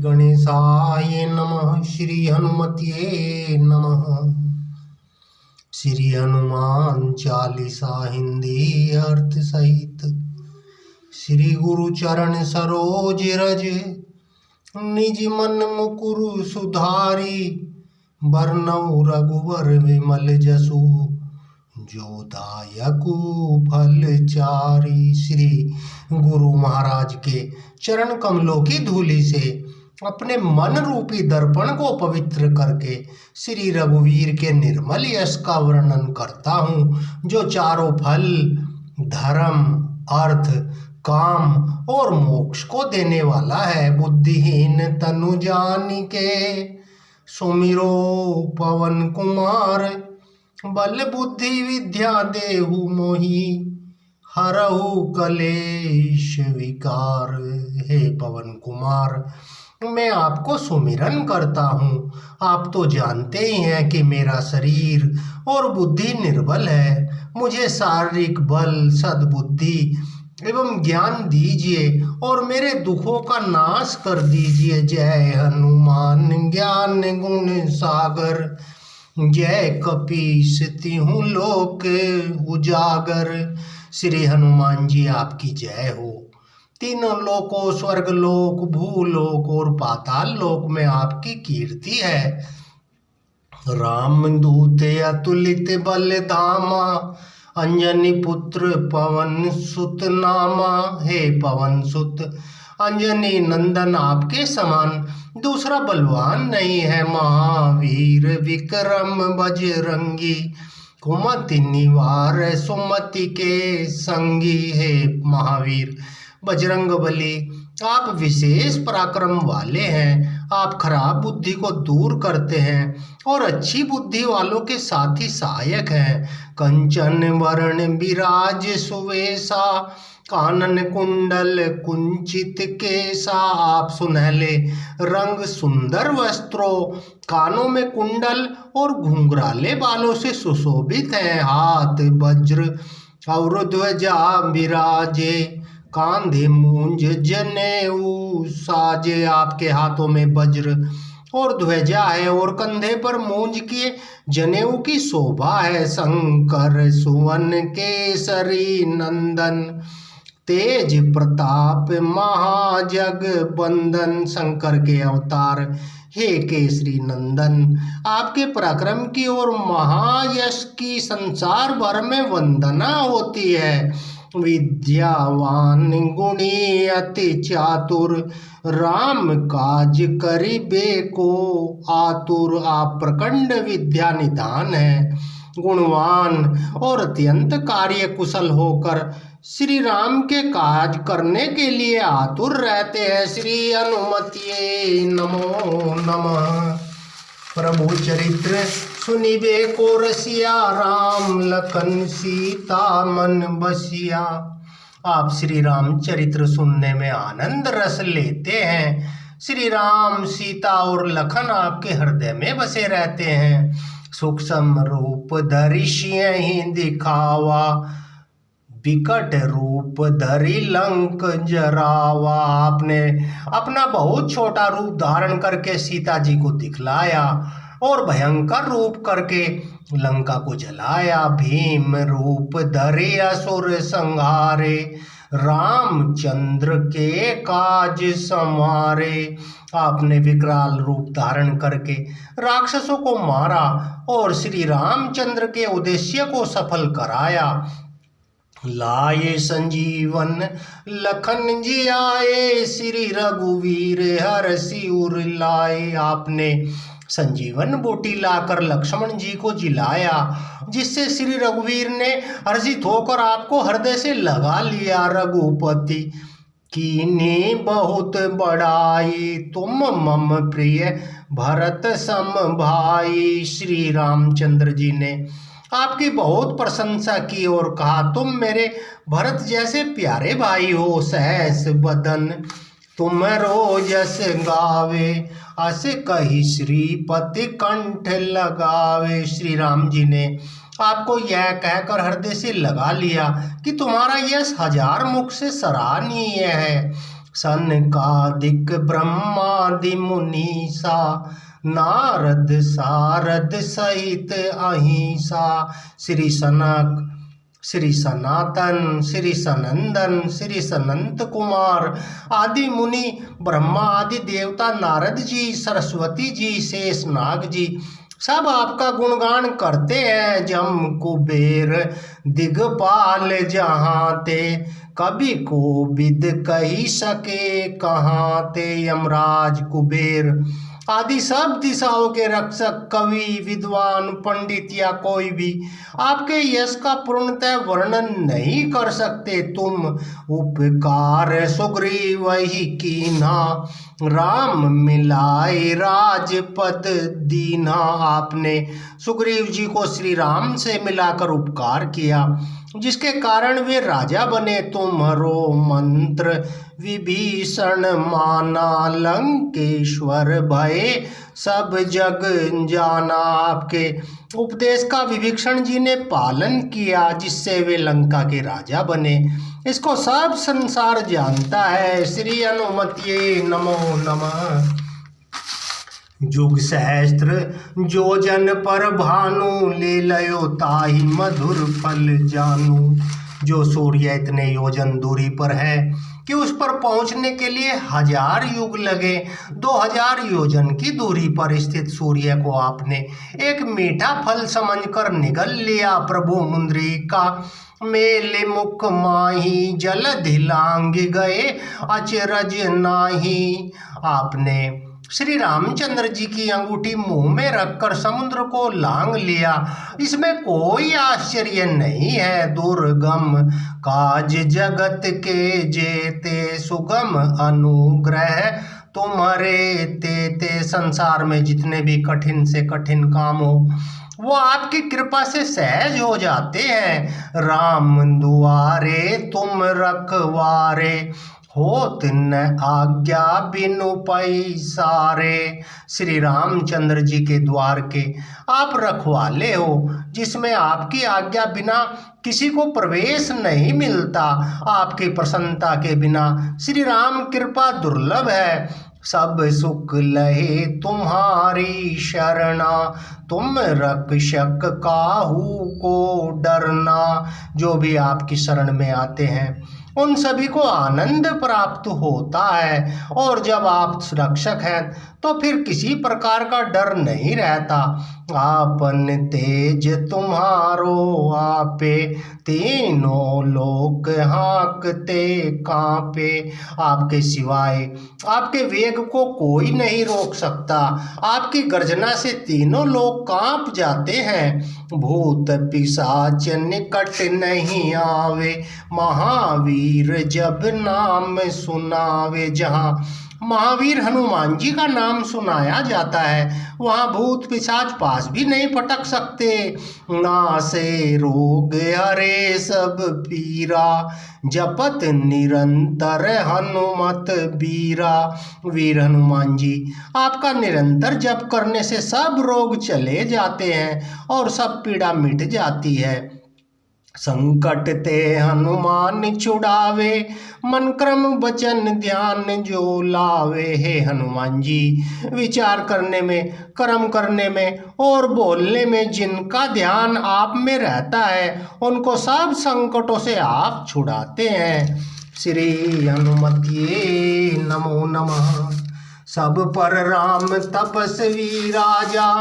गणेशाय नमः। श्री हनुमते नमः। श्री हनुमान चालीसा हिंदी अर्थ सहित। श्री गुरु चरण सरोज रज, निज मन मुकुरु सुधारी। बरनउँ रघुवर विमल जसु, जो दायकु फल चारि। श्री गुरु महाराज के चरण कमलों की धूलि से अपने मन रूपी दर्पण को पवित्र करके श्री रघुवीर के निर्मल यश का वर्णन करता हूँ, जो चारों फल धर्म अर्थ काम और मोक्ष को देने वाला है। बुद्धिहीन तनु जानिके, सुमिरो पवन कुमार। बल बुद्धि विद्या देहु मोहि, हरहु कलेश विकार। हे पवन कुमार, मैं आपको सुमिरन करता हूँ। आप तो जानते ही हैं कि मेरा शरीर और बुद्धि निर्बल है। मुझे शारीरिक बल, सद्बुद्धि एवं ज्ञान दीजिए और मेरे दुखों का नाश कर दीजिए। जय हनुमान ज्ञान गुण सागर, जय कपीस तिहुँ लोक उजागर। श्री हनुमान जी आपकी जय हो। तीनों लोकों स्वर्ग लोक, भूलोक और पाताल लोक में आपकी कीर्ति है। रामदूत अतुलित बल धामा, अंजनी पुत्र पवन सुत नामा। हे पवन सुत अंजनी नंदन, आपके समान दूसरा बलवान नहीं है। महावीर विक्रम बजरंगी, कुमति निवार सुमति के संगी। हे महावीर बजरंग बली, आप विशेष पराक्रम वाले हैं। आप खराब बुद्धि को दूर करते हैं और अच्छी बुद्धि वालों के साथी सहायक हैं। कंचन वर्ण विराज सुवेशा, कानन कुंडल कुंचित केसा। आप सुनहले रंग विंदर वस्त्रों, कानों में कुंडल और घुंघराले बालों से सुशोभित हैं। हाथ वज्र और ध्वजा विराजे, कांधे मूंज जनेऊ साजे। आपके हाथों में वज्र और ध्वजा है और कंधे पर मूंज के जनेऊ की शोभा है। शंकर सुवन केसरी नंदन, तेज प्रताप महाजग बंदन। शंकर के अवतार हे केसरी नंदन, आपके पराक्रम की और महायश की संसार भर में वंदना होती है। विद्यावान गुणी अति चातुर, राम काज करिबे को आतुर। आप प्रचंड विद्या निधान है। गुणवान और अत्यंत कार्य कुशल होकर श्री राम के काज करने के लिए आतुर रहते हैं। श्री हनुमते नमो नमः। प्रभु चरित्र सुनिबे को रसिया, राम लखन सीता मन बसिया। आप श्री राम चरित्र सुनने में आनंद रस लेते हैं। श्री राम सीता और लखन आपके हृदय में बसे रहते हैं। सूक्ष्म रूप धरि सियहि दिखावा, विकट रूप धरि लंक जरावा। आपने अपना बहुत छोटा रूप धारण करके सीता जी को दिखलाया और भयंकर रूप करके लंका को जलाया। भीम रूप धरि असुर संहारे, रामचंद्र के काज संवारे। आपने विकराल रूप धारण करके राक्षसों को मारा और श्री रामचंद्र के उद्देश्य को सफल कराया। लाए संजीवन लखन जी आए, श्री रघुवीर हरषि उर लाए। आपने संजीवन बूटी लाकर लक्ष्मण जी को जिलाया, जिससे श्री रघुवीर ने हर्षित होकर आपको हृदय से लगा लिया। रघुपति कीन्ही बहुत बड़ाई, तुम मम प्रिय भरत सम भाई। श्री रामचंद्र जी ने आपकी बहुत प्रशंसा की और कहा, तुम मेरे भरत जैसे प्यारे भाई हो। सहस बदन तुम रोजस गावे, अस कही श्रीपति कंठ लगावे। श्री राम जी ने आपको यह कहकर हृदय से लगा लिया कि तुम्हारा यश हजार मुख से सराहनीय है। सनकादिक ब्रह्मादि मुनीसा, नारद सारद सहित अहिंसा। श्री सनक, श्री सनातन, श्री सनंदन, श्री सनंत कुमार आदि मुनि, ब्रह्मा आदि देवता, नारद जी, सरस्वती जी, शेषनाग जी सब आपका गुणगान करते हैं। जम कुबेर दिगपाल जहाँ ते, कभी को विद कही सके कहाँ ते। यमराज, कुबेर आदि सब दिशाओं के रक्षक, कवि, विद्वान, पंडित या कोई भी आपके यश का पूर्णतः वर्णन नहीं कर सकते। तुम उपकार सुग्रीव ही कीन्हा, राम मिलाए राजपद दीन्हा। आपने सुग्रीव जी को श्री राम से मिलाकर उपकार किया, जिसके कारण वे राजा बने। तुम्हारो मंत्र विभीषण माना, लंकेश्वर भय सब जग जाना। आपके उपदेश का विभीषण जी ने पालन किया, जिससे वे लंका के राजा बने। इसको सब संसार जानता है। श्री हनुमते नमो नमः। जुग सहस्त्र जो जन पर भानु, ले लयो ताहि मधुर फल जानू। जो सूर्य इतने योजन दूरी पर है कि उस पर पहुंचने के लिए 1000 युग लगे। 2000 योजन की दूरी पर स्थित सूर्य को आपने एक मीठा फल समझकर निगल लिया। प्रभु मुंद्रिका मेले मुख माही, जलधि लांघ गए अचरज नाही। आपने श्री रामचंद्र जी की अंगूठी मुंह में रखकर समुद्र को लांघ लिया। इसमें कोई आश्चर्य नहीं है। दुर्गम काज जगत के जेते, सुगम अनुग्रह तुम्हारे तेते। संसार में जितने भी कठिन से कठिन काम हो वो आपकी कृपा से सहज हो जाते हैं। राम दुआरे तुम रखवारे, होत न आज्ञा बिनु पैसारे। श्री रामचंद्र जी के द्वार के आप रखवाले हो, जिसमें आपकी आज्ञा बिना किसी को प्रवेश नहीं मिलता। आपकी प्रसन्नता के बिना श्री राम कृपा दुर्लभ है। सब सुख लहे तुम्हारी शरणा, तुम रक्षक काहू को डरना। जो भी आपकी शरण में आते हैं उन सभी को आनंद प्राप्त होता है, और जब आप रक्षक हैं तो फिर किसी प्रकार का डर नहीं रहता। आपन तेज तुम्हारो आपे, तीनों लोक हाँकते कांपे। आपके सिवाय आपके वेग को कोई नहीं रोक सकता। आपकी गर्जना से तीनों लोग कांप जाते हैं। भूत पिशाच निकट नहीं आवे, महावीर जब नाम सुनावे। जहाँ महावीर हनुमान जी का नाम सुनाया जाता है वहाँ भूत पिशाच पास भी नहीं पटक सकते। नासे रोग हरे सब पीरा, जपत निरंतर हनुमत बीरा। वीर हनुमान जी आपका निरंतर जप करने से सब रोग चले जाते हैं और सब पीड़ा मिट जाती है। संकट ते हनुमान छुड़ावे, मन क्रम वचन ध्यान जो लावे। हे हनुमान जी, विचार करने में, कर्म करने में और बोलने में जिनका ध्यान आप में रहता है उनको सब संकटों से आप छुड़ाते हैं। श्री हनुमते नमो नमः। सब पर राम तपस्वी राजा,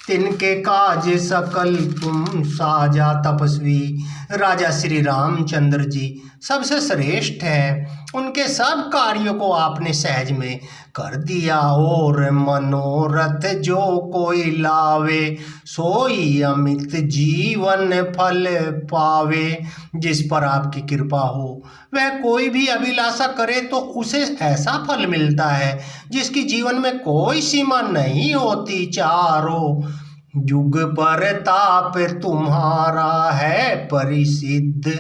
तिनके काज सकल तुम साजा। तपस्वी राजा श्री रामचंद्र जी सबसे श्रेष्ठ हैं। उनके सब कार्यों को आपने सहज में कर दिया। और मनोरथ जो कोई लावे, सोई अमित जीवन फल पावे। जिस पर आपकी कृपा हो वह कोई भी अभिलाषा करे तो उसे ऐसा फल मिलता है जिसकी जीवन में कोई सीमा नहीं होती। चारों युग पर ताप तुम्हारा है परिसिद्ध,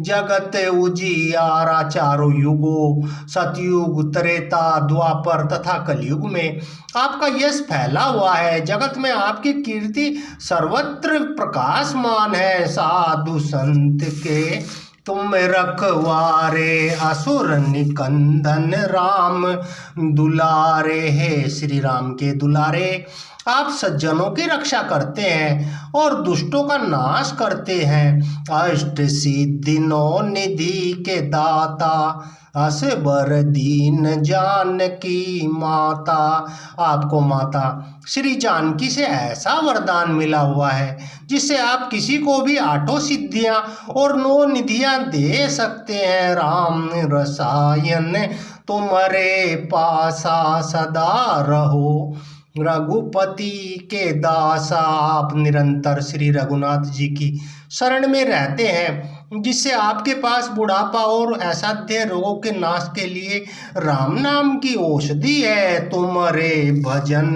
जगत उजियारा। चारों युगों सतयुग, त्रेता, द्वापर तथा कलयुग में आपका यश फैला हुआ है। जगत में आपकी कीर्ति सर्वत्र प्रकाशमान है। साधु संत के तुम रखवारे असुर निकंदन राम दुलारे। है श्री राम के दुलारे, आप सज्जनों की रक्षा करते हैं और दुष्टों का नाश करते हैं। अष्ट सिद्धि नौ निधि के दाता, असबर दीन जानकी माता। आपको माता श्री जानकी से ऐसा वरदान मिला हुआ है जिससे आप किसी को भी आठों सिद्धियां और नौ निधियां दे सकते हैं। राम रसायन तुम्हारे पासा सदा रहो, रघुपति के दासा। आप निरंतर श्री रघुनाथ जी की शरण में रहते हैं, जिससे आपके पास बुढ़ापा और असाध्य रोगों के नाश के लिए राम नाम की औषधि है। तुम्हारे भजन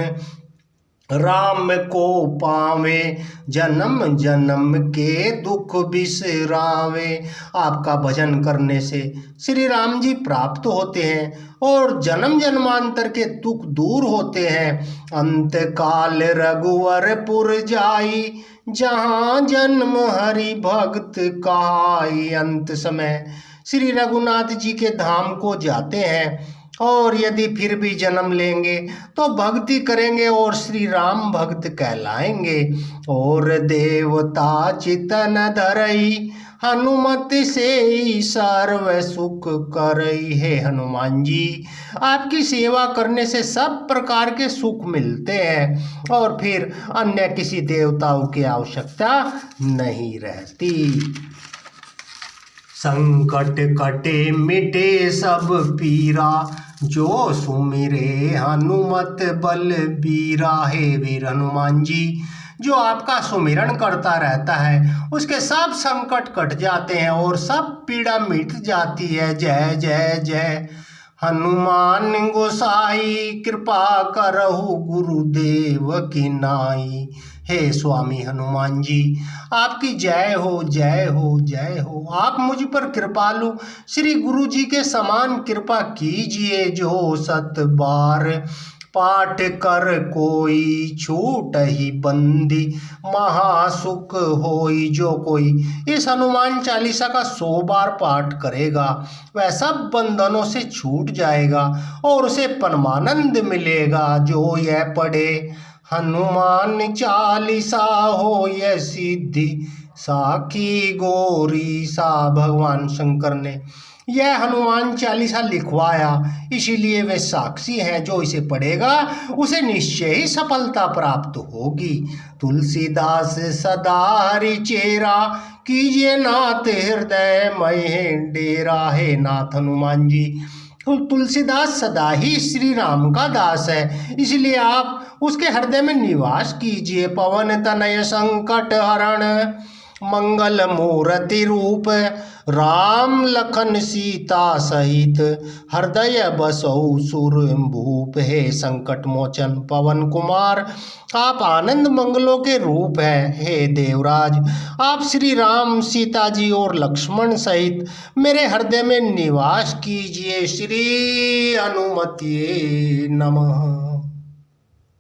राम को पावे, जन्म जन्म के दुख बिसरावे। आपका भजन करने से श्री राम जी प्राप्त होते हैं और जन्म जन्मांतर के दुख दूर होते हैं। अंत काल रघुवरपुर जाई, जहाँ जन्म हरि भक्त कहाई। अंत समय श्री रघुनाथ जी के धाम को जाते हैं और यदि फिर भी जन्म लेंगे तो भक्ति करेंगे और श्री राम भक्त कहलाएंगे। और देवता चितन धरई, हनुमत से सर्व सुख करई। है हनुमान जी, आपकी सेवा करने से सब प्रकार के सुख मिलते हैं और फिर अन्य किसी देवताओं की आवश्यकता नहीं रहती। संकट कटे मिटे सब पीरा, जो सुमिरे हनुमत बलबीरा। है वीर हनुमान जी, जो आपका सुमिरन करता रहता है उसके सब संकट कट जाते हैं और सब पीड़ा मिट जाती है। जय जय जय हनुमान गोसाई, कृपा करहु गुरुदेव की नाई। हे स्वामी हनुमान जी, आपकी जय हो जय हो जय हो। आप मुझ पर कृपालु श्री गुरु जी के समान कृपा कीजिए। जो 7 बार पाठ कर कोई, छूट ही बंदी महासुख होई। जो कोई इस हनुमान चालीसा का 100 बार पाठ करेगा वह सब बंधनों से छूट जाएगा और उसे परमानंद मिलेगा। जो यह पढ़े हनुमान चालीसा, हो यह सिद्धि साखी गोरी सा। भगवान शंकर ने यह हनुमान चालीसा लिखवाया, इसीलिए वे साक्षी हैं। जो इसे पढ़ेगा उसे निश्चय ही सफलता प्राप्त होगी। तुलसीदास सदा हरि चेरा, कीजिए नाथ हृदय में डेरा। है नाथ हनुमान जी, तुलसीदास सदा ही श्री राम का दास है, इसलिए आप उसके हृदय में निवास कीजिए। पवन तनय संकट हरण, मंगल मूर्ति रूप, राम लखन सीता सहित, हृदय बसौ सुर भूप। है संकट मोचन पवन कुमार, आप आनंद मंगलों के रूप हैं। हे देवराज, आप श्री राम, सीता जी और लक्ष्मण सहित मेरे हृदय में निवास कीजिए। श्री हनुमते नमः।